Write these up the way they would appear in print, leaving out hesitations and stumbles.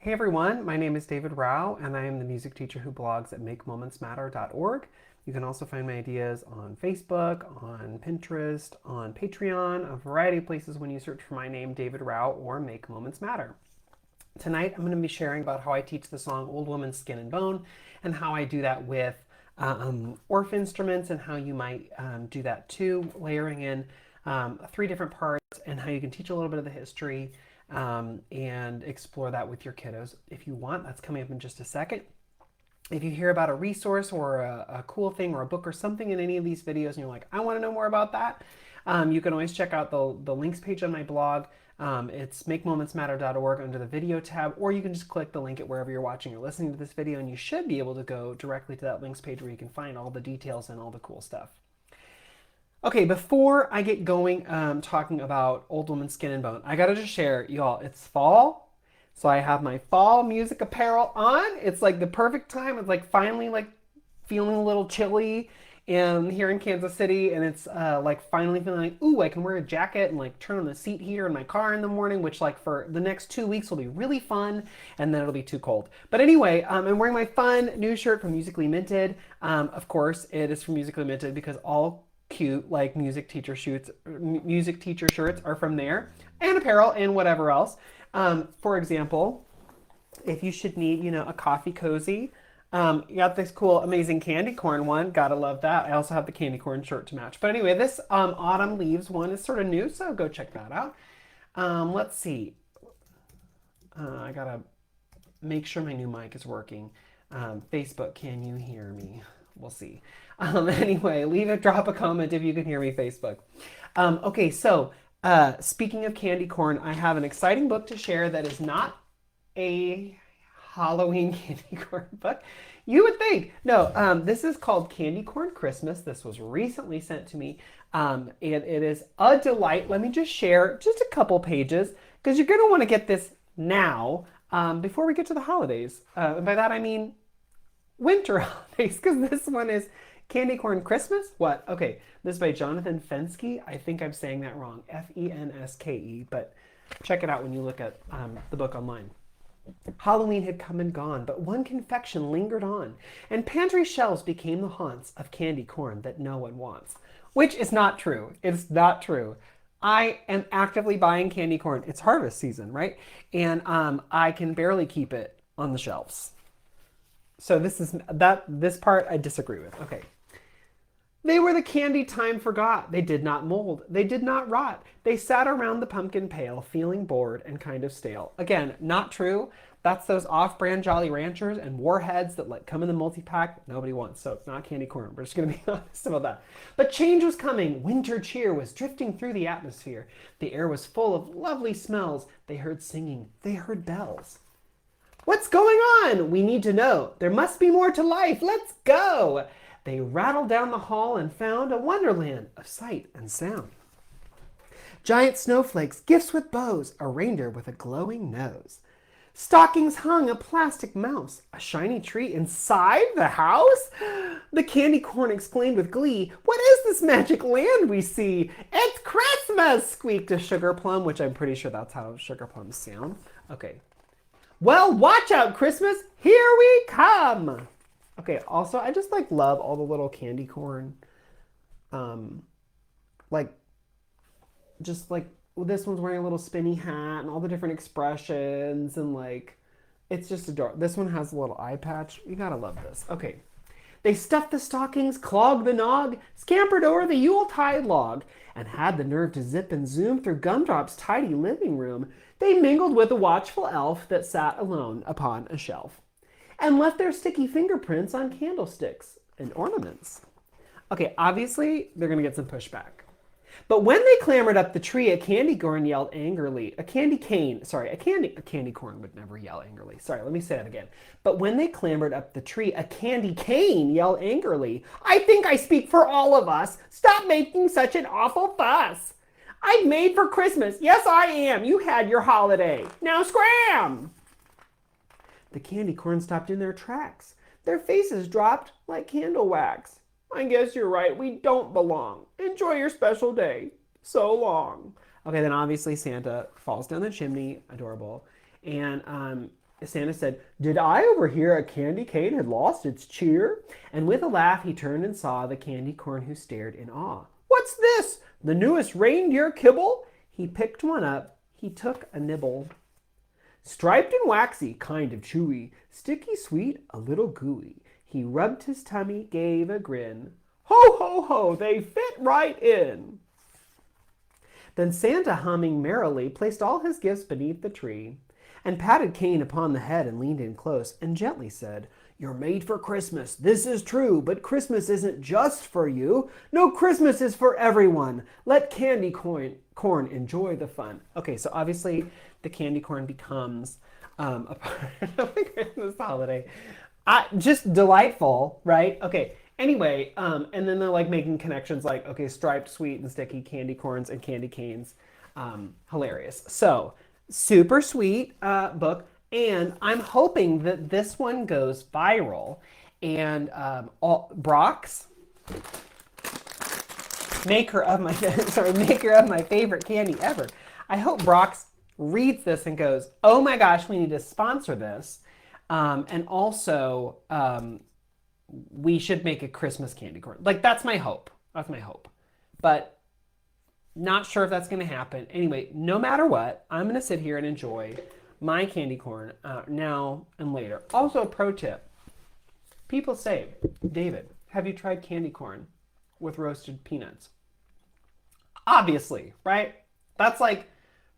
Hey everyone, my name is David Rao, and I am the music teacher who blogs at makemomentsmatter.org. You can also find my ideas on Facebook, on Pinterest, on Patreon, a variety of places when you search for my name, David Rao, or Make Moments Matter. Tonight I'm going to be sharing about how I teach the song Old Woman Skin and Bone and how I do that with Orff instruments and how you might do that too, layering in three different parts and how you can teach a little bit of the history and explore that with your kiddos if you want. That's coming up in just a second. If you hear about a resource or a cool thing or a book or something in any of these videos and you're like, I want to know more about that, you can always check out the links page on my blog. It's makemomentsmatter.org under the video tab, or you can just click the link at wherever you're watching or listening to this video, and you should be able to go directly to that links page where you can find all the details and all the cool stuff. Okay, before I get going talking about Old Woman Skin and Bone, I gotta just share, y'all, it's fall. So I have my fall music apparel on. It's like the perfect time. It's like finally like feeling a little chilly here in Kansas City, and it's like finally feeling like, ooh, I can wear a jacket and like turn on the seat heater in my car in the morning, which like for the next 2 weeks will be really fun, and then it'll be too cold. But anyway, I'm wearing my fun new shirt from Musically Minted. Of course, it is from Musically Minted because all cute like music teacher shirts are from there, and apparel and whatever else. For example, if you should need, a coffee cozy, you got this cool, amazing candy corn one. Gotta love that. I also have the candy corn shirt to match. But anyway, this autumn leaves one is sort of new, so go check that out. Let's see. I gotta make sure my new mic is working. Facebook, can you hear me? We'll see. Anyway, drop a comment if you can hear me, Facebook. Okay, so speaking of candy corn, I have an exciting book to share that is not a Halloween candy corn book. You would think. No, this is called Candy Corn Christmas. This was recently sent to me, and it is a delight. Let me just share just a couple pages because you're going to want to get this now before we get to the holidays. And by that I mean winter holidays, because this one is Candy Corn Christmas? What? Okay, this is by Jonathan Fenske. I think I'm saying that wrong. Fenske, but check it out when you look at the book online. Halloween had come and gone, but one confection lingered on, and pantry shelves became the haunts of candy corn that no one wants. Which is not true. It's not true. I am actively buying candy corn. It's harvest season, right? And I can barely keep it on the shelves. So this part I disagree with. Okay. They were the candy time forgot. They did not mold. They did not rot. They sat around the pumpkin pail, feeling bored and kind of stale. Again, not true. That's those off-brand Jolly Ranchers and Warheads that like come in the multi-pack nobody wants. So it's not candy corn. We're just going to be honest about that. But change was coming. Winter cheer was drifting through the atmosphere. The air was full of lovely smells. They heard singing. They heard bells. What's going on? We need to know. There must be more to life. Let's go. They rattled down the hall and found a wonderland of sight and sound. Giant snowflakes, gifts with bows, a reindeer with a glowing nose. Stockings hung, a plastic mouse, a shiny tree inside the house? The candy corn exclaimed with glee, what is this magic land we see? It's Christmas, squeaked a sugar plum, which I'm pretty sure that's how sugar plums sound. Okay. Well, watch out, Christmas, here we come. Okay, also, I just like love all the little candy corn, like, just like, well, this one's wearing a little spinny hat and all the different expressions and like, it's just adorable. This one has a little eye patch. You gotta love this. Okay. They stuffed the stockings, clogged the nog, scampered over the Yuletide log, and had the nerve to zip and zoom through Gumdrop's tidy living room. They mingled with a watchful elf that sat alone upon a shelf, and left their sticky fingerprints on candlesticks and ornaments. Okay, obviously, they're going to get some pushback. But when they clambered up the tree, a candy corn yelled angrily. A candy corn would never yell angrily. Sorry, let me say that again. But when they clambered up the tree, a candy cane yelled angrily. I think I speak for all of us. Stop making such an awful fuss. I'm made for Christmas. Yes, I am. You had your holiday. Now scram! The candy corn stopped in their tracks. Their faces dropped like candle wax. I guess you're right. We don't belong. Enjoy your special day. So long. Okay, then obviously Santa falls down the chimney. Adorable. And Santa said, "Did I overhear a candy cane had lost its cheer?" And with a laugh, he turned and saw the candy corn, who stared in awe. "What's this? The newest reindeer kibble?" He picked one up. He took a nibble. "Striped and waxy, kind of chewy, sticky sweet, a little gooey." He rubbed his tummy, gave a grin. "Ho, ho, ho, they fit right in." Then Santa, humming merrily, placed all his gifts beneath the tree, and patted Cain upon the head and leaned in close and gently said, "You're made for Christmas, this is true, but Christmas isn't just for you. No, Christmas is for everyone. Let candy corn enjoy the fun." Okay, so obviously the candy corn becomes a part of the Christmas holiday. Just delightful, right? Okay, anyway, and then they're like making connections like, okay, striped, sweet, and sticky candy corns and candy canes. Hilarious. So, super sweet book. And I'm hoping that this one goes viral. And Brock's, maker of my favorite candy ever. I hope Brock's reads this and goes, "Oh my gosh, we need to sponsor this." And also, we should make a Christmas candy corn. Like, that's my hope. That's my hope. But not sure if that's going to happen. Anyway, no matter what, I'm going to sit here and enjoy my candy corn now and later. Also, a pro tip. People say, "David, have you tried candy corn with roasted peanuts?" Obviously, right? That's like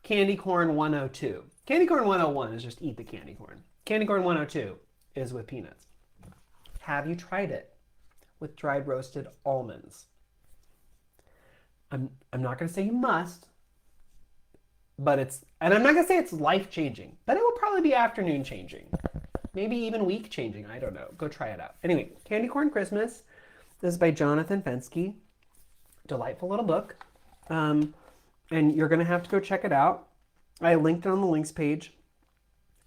candy corn 102. Candy corn 101 is just eat the candy corn. Candy corn 102 is with peanuts. Have you tried it with dried roasted almonds? I'm not going to say you must, but and I'm not going to say it's life-changing, but it will probably be afternoon-changing. Maybe even week-changing. I don't know. Go try it out. Anyway, Candy Corn Christmas. This is by Jonathan Fenske. Delightful little book. And you're going to have to go check it out. I linked it on the links page.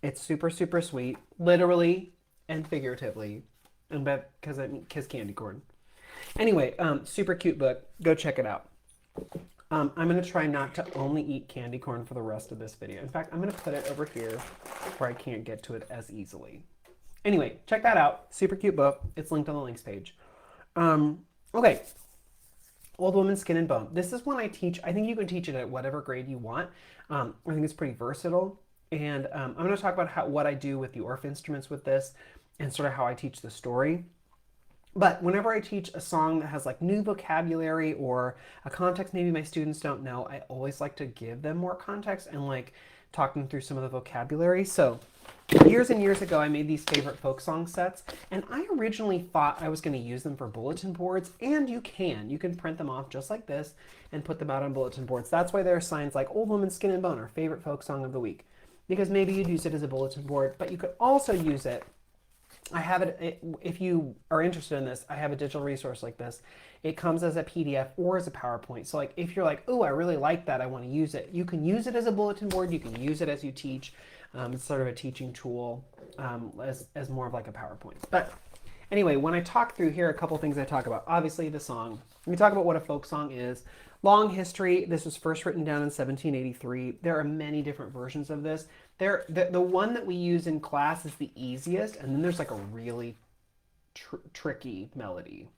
It's super, super sweet, literally and figuratively, and because candy corn. Anyway, super cute book. Go check it out. I'm going to try not to only eat candy corn for the rest of this video. In fact, I'm going to put it over here where I can't get to it as easily. Anyway, check that out. Super cute book. It's linked on the links page. Okay. Old Woman, Skin and Bone. This is one I teach. I think you can teach it at whatever grade you want. I think it's pretty versatile. And I'm going to talk about what I do with the Orff instruments with this and sort of how I teach the story. But whenever I teach a song that has like new vocabulary or a context maybe my students don't know, I always like to give them more context and like talk them through some of the vocabulary. So years and years ago, I made these favorite folk song sets, and I originally thought I was going to use them for bulletin boards, and you can print them off just like this and put them out on bulletin boards. That's why there are signs like Old Woman, Skin and Bone, our favorite folk song of the week, because maybe you'd use it as a bulletin board, but you could also use it. I have it, if you are interested in this, I have a digital resource like this. It comes as a PDF or as a PowerPoint. So like if you're like, oh, I really like that, I want to use it. You can use it as a bulletin board. You can use it as you teach. It's sort of a teaching tool as more of like a PowerPoint. But anyway, when I talk through here, a couple things I talk about. Obviously the song. We talk about what a folk song is. Long history. This was first written down in 1783. There are many different versions of this. The one that we use in class is the easiest, and then there's like a really tricky melody.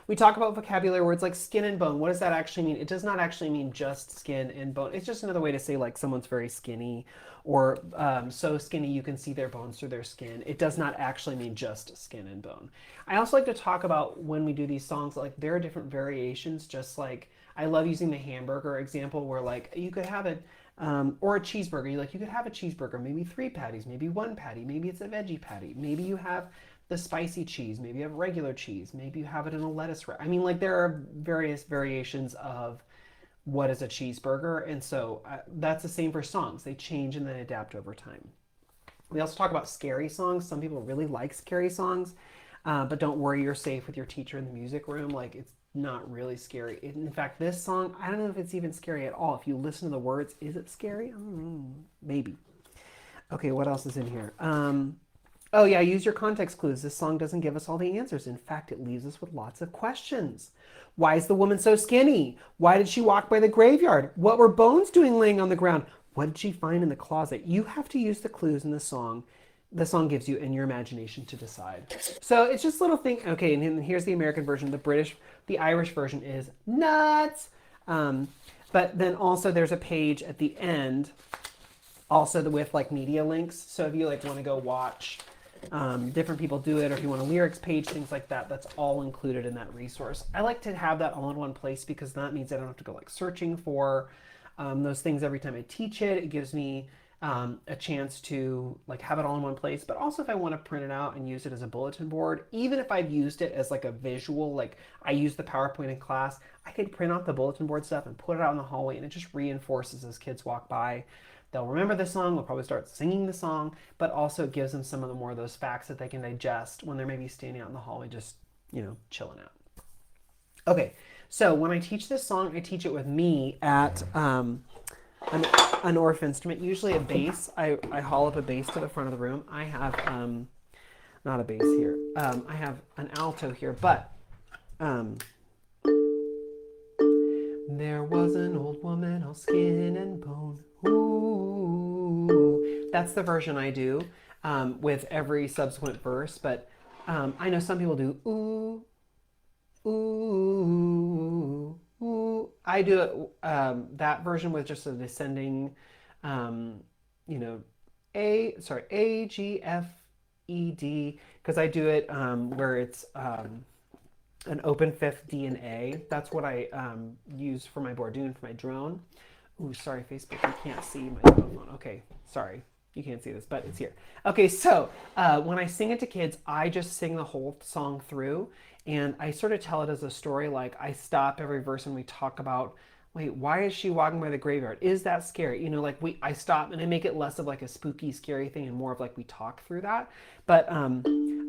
We talk about vocabulary words like skin and bone. What does that actually mean? It does not actually mean just skin and bone. It's just another way to say like someone's very skinny or so skinny you can see their bones through their skin. It does not actually mean just skin and bone. I also like to talk about when we do these songs, like there are different variations, just like I love using the hamburger example where like you could have it or a cheeseburger. You could have a cheeseburger, maybe 3 patties, maybe 1 patty, maybe it's a veggie patty, maybe you have the spicy cheese, maybe you have regular cheese, maybe you have it in a lettuce wrap. I mean, like there are various variations of what is a cheeseburger, and so that's the same for songs. They change and then adapt over time. We also talk about scary songs. Some people really like scary songs, but don't worry, you're safe with your teacher in the music room. Like it's not really scary. In fact, this song, I don't know if it's even scary at all. If you listen to the words, is it scary? I don't know, maybe. Okay, what else is in here? Oh yeah, use your context clues. This song doesn't give us all the answers. In fact, it leaves us with lots of questions. Why is the woman so skinny? Why did she walk by the graveyard? What were bones doing laying on the ground? What did she find in the closet? You have to use the clues in the song gives you and your imagination to decide. So it's just little thing. Okay, and here's the American version. The Irish version is nuts. But then also there's a page at the end, also with like media links. So if you like want to go watch different people do it, or if you want a lyrics page, things like that, that's all included in that resource. I like to have that all in one place because that means I don't have to go like searching for those things every time I teach it. It gives me a chance to like have it all in one place, but also if I want to print it out and use it as a bulletin board, even if I've used it as like a visual, like I use the PowerPoint in class, I could print out the bulletin board stuff and put it out in the hallway, and it just reinforces as kids walk by. They'll remember the song, they'll probably start singing the song, but also it gives them some of the more of those facts that they can digest when they're maybe standing out in the hallway just, chilling out. Okay, so when I teach this song, I teach it with me at an Orff instrument, usually a bass. I haul up a bass to the front of the room. I have, not a bass here. I have an alto here, but there was an old woman, all skin and bone. Ooh. That's the version I do with every subsequent verse, but I know some people do ooh, ooh, ooh. I do it, that version with just a descending, A, G, F, E, D, because I do it where it's an open fifth D and A. That's what I use for my Bordoon, for my drone. Ooh, sorry, Facebook, you can't see my telephone. Okay, sorry, you can't see this, but it's here. Okay, so when I sing it to kids, I just sing the whole song through, and I sort of tell it as a story. Like I stop every verse and we talk about, wait, why is she walking by the graveyard? Is that scary? I stop and I make it less of like a spooky, scary thing and more of like we talk through that. But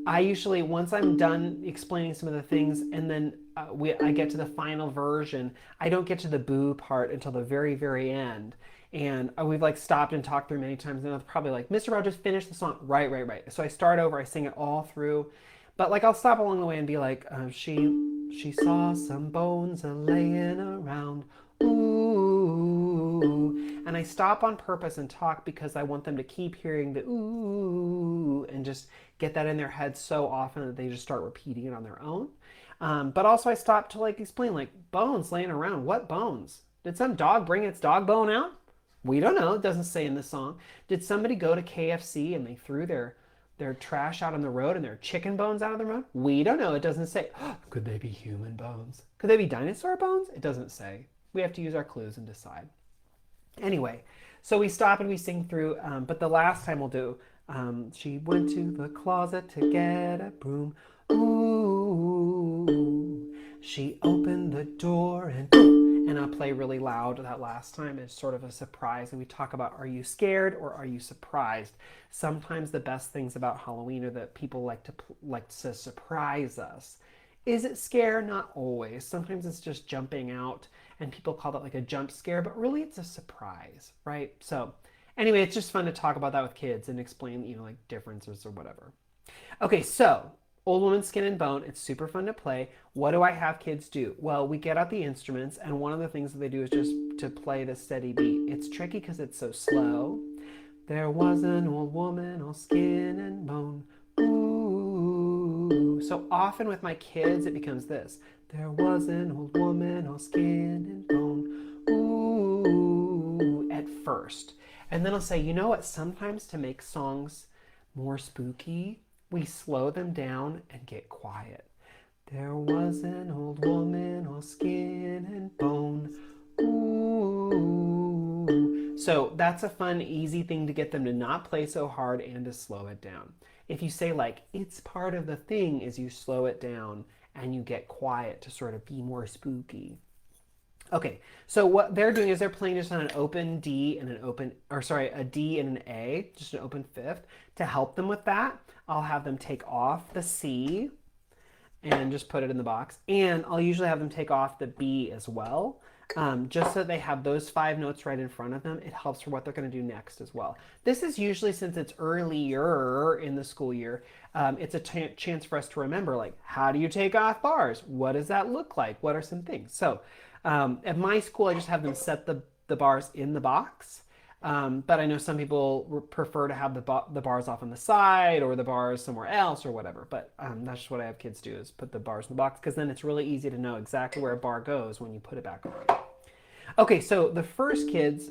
I usually, once I'm done explaining some of the things, and then I get to the final version, I don't get to the boo part until the very, very end. And we've like stopped and talked through many times, and it's probably like, Mr. Rogers, finish the song. Right. So I start over, I sing it all through. But like I'll stop along the way and be like, she saw some bones a-laying around. Ooh. And I stop on purpose and talk because I want them to keep hearing the ooh and just get that in their head so often that they just start repeating it on their own. But also I stop to like explain, like, bones laying around. What bones? Did some dog bring its dog bone out? We don't know. It doesn't say in the song. Did somebody go to KFC and they threw their trash out on the road and their chicken bones out of the road? We don't know. It doesn't say. Could they be human bones? Could they be dinosaur bones? It doesn't say. We have to use our clues and decide. Anyway, so we stop and we sing through, but the last time we'll do, she went to the closet to get a broom. Ooh, she opened the door and I'll play really loud that last time. It's sort of a surprise. And we talk about, are you scared or are you surprised? Sometimes the best things about Halloween are that people like to surprise us. Is it scare? Not always. Sometimes it's just jumping out, and people call that like a jump scare, but really it's a surprise, right? So anyway, it's just fun to talk about that with kids and explain, like differences or whatever. Okay, so Old Woman Skin and Bone, it's super fun to play. What do I have kids do? Well, we get out the instruments, and one of the things that they do is just to play the steady beat. It's tricky because it's so slow. There was an old woman, all skin and bone. Ooh. So often with my kids, it becomes this. There was an old woman, all skin and bone. Ooh, at first. And then I'll say, you know what? Sometimes to make songs more spooky, we slow them down and get quiet. There was an old woman, all skin and bone. Ooh. So that's a fun, easy thing to get them to not play so hard and to slow it down. If you say like, it's part of the thing, is you slow it down and you get quiet to sort of be more spooky. Okay, so what they're doing is they're playing just on an open D and a D and an A, just an open fifth. To help them with that, I'll have them take off the C and just put it in the box. And I'll usually have them take off the B as well, just so they have those 5 notes right in front of them. It helps for what they're going to do next as well. This is usually, since it's earlier in the school year, it's a chance for us to remember, like, how do you take off bars? What does that look like? What are some things? So at my school, I just have them set the bars in the box. But I know some people prefer to have the bars off on the side or the bars somewhere else or whatever. But that's just what I have kids do, is put the bars in the box, because then it's really easy to know exactly where a bar goes when you put it back on. Okay, so the first kids,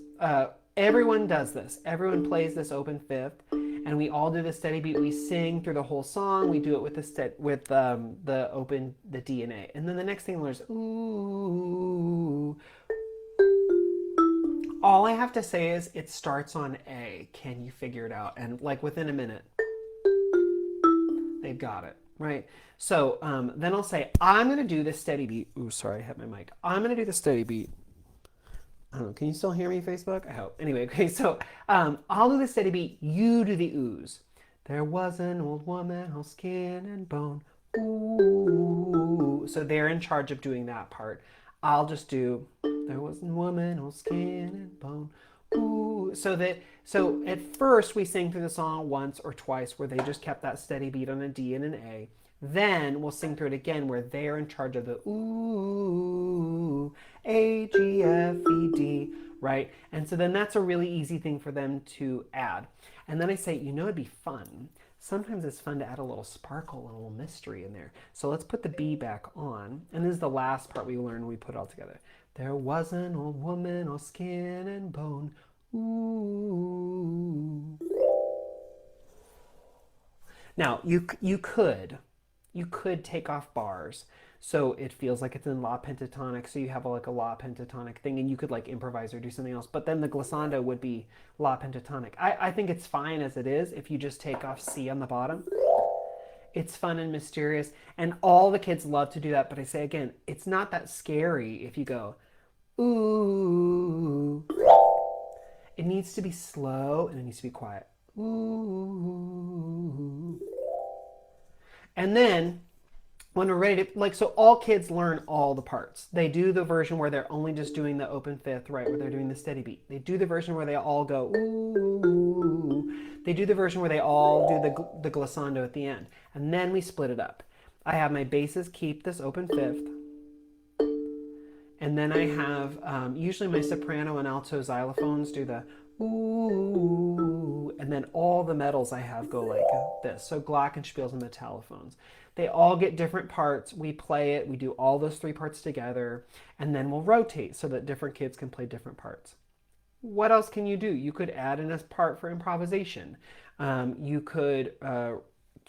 everyone does this. Everyone plays this open fifth, and we all do the steady beat. We sing through the whole song. We do it with the D and A. And then the next thing is ooh. All I have to say is it starts on A. Can you figure it out? And like within a minute, they've got it, right? So then I'll say, I'm going to do the steady beat. Ooh, sorry, I hit my mic. I'm going to do the steady beat. I don't know, can you still hear me, Facebook? I hope. Anyway, okay, so I'll do the steady beat. You do the oohs. There was an old woman, all skin and bone. Ooh. So they're in charge of doing that part. I'll just do, there was a woman, all skin and bone. Ooh. So at first we sing through the song once or twice where they just kept that steady beat on a D and an A. Then we'll sing through it again where they're in charge of the ooh, A, G, F, E, D, right? And so then that's a really easy thing for them to add. And then I say, you know, it'd be fun. Sometimes it's fun to add a little sparkle, a little mystery in there. So let's put the B back on. And this is the last part we learn when we put it all together. There was an old woman, all skin and bone. Ooh. Now, you could take off bars so it feels like it's in La pentatonic, so you have like a La pentatonic thing, and you could like improvise or do something else, but then the glissando would be La pentatonic. I think it's fine as it is if you just take off C on the bottom. It's fun and mysterious, and all the kids love to do that, but I say again, it's not that scary if you go, ooh. It needs to be slow and it needs to be quiet. Ooh. And then when we're ready to, like, so all kids learn all the parts. They do the version where they're only just doing the open fifth, right, where they're doing the steady beat. They do the version where they all go, ooh. They do the version where they all do the glissando at the end. And then we split it up. I have my basses keep this open fifth. And then I have, usually my soprano and alto xylophones do the ooh, and then all the metals I have go like this. So glockenspiels and metallophones. They all get different parts. We play it. We do all those three parts together, and then we'll rotate so that different kids can play different parts. What else can you do? You could add in a part for improvisation. You could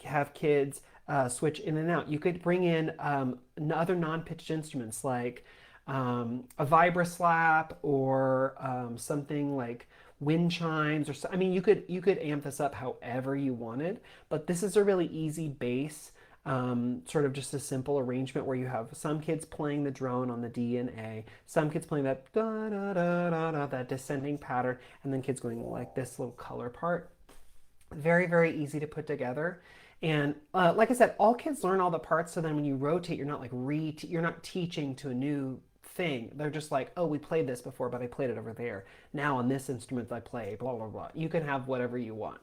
have kids switch in and out. You could bring in other non-pitched instruments like a vibra slap or something like wind chimes, or so. I mean, you could amp this up however you wanted, but this is a really easy bass, sort of just a simple arrangement where you have some kids playing the drone on the D and A, some kids playing that da da da da da, that descending pattern, and then kids going like this little color part. Very, very easy to put together. And like I said, all kids learn all the parts, so then when you rotate, you're not like you're not teaching to a new thing. They're just like, oh, we played this before, but I played it over there. Now on this instrument I play blah blah blah. You can have whatever you want.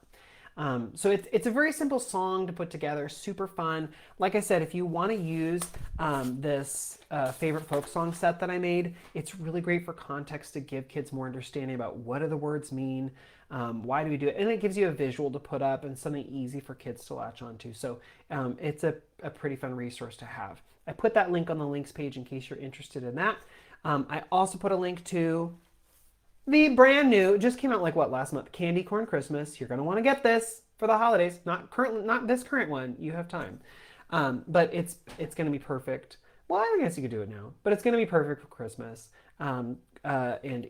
So it's a very simple song to put together, super fun. Like I said, if you want to use this favorite folk song set that I made, it's really great for context to give kids more understanding about what do the words mean, why do we do it, and it gives you a visual to put up and something easy for kids to latch onto. So it's a pretty fun resource to have. I put that link on the links page in case you're interested in that. I also put a link to the brand new, just came out like what, last month, Candy Corn Christmas. You're going to want to get this for the holidays. Not this current one. You have time. But it's going to be perfect. Well, I guess you could do it now, but it's going to be perfect for Christmas and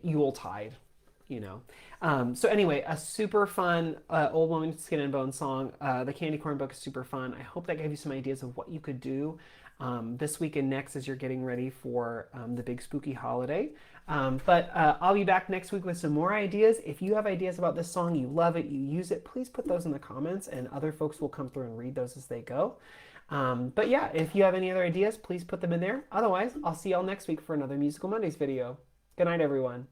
Yuletide, you know. So anyway, a super fun Old Woman Skin and Bone song. The Candy Corn book is super fun. I hope that gave you some ideas of what you could do this week and next as you're getting ready for the big spooky holiday. But I'll be back next week with some more ideas. If you have ideas about this song, you love it, you use it, please put those in the comments and other folks will come through and read those as they go. But yeah, if you have any other ideas, please put them in there. Otherwise, I'll see y'all next week for another Musical Mondays video. Good night, everyone.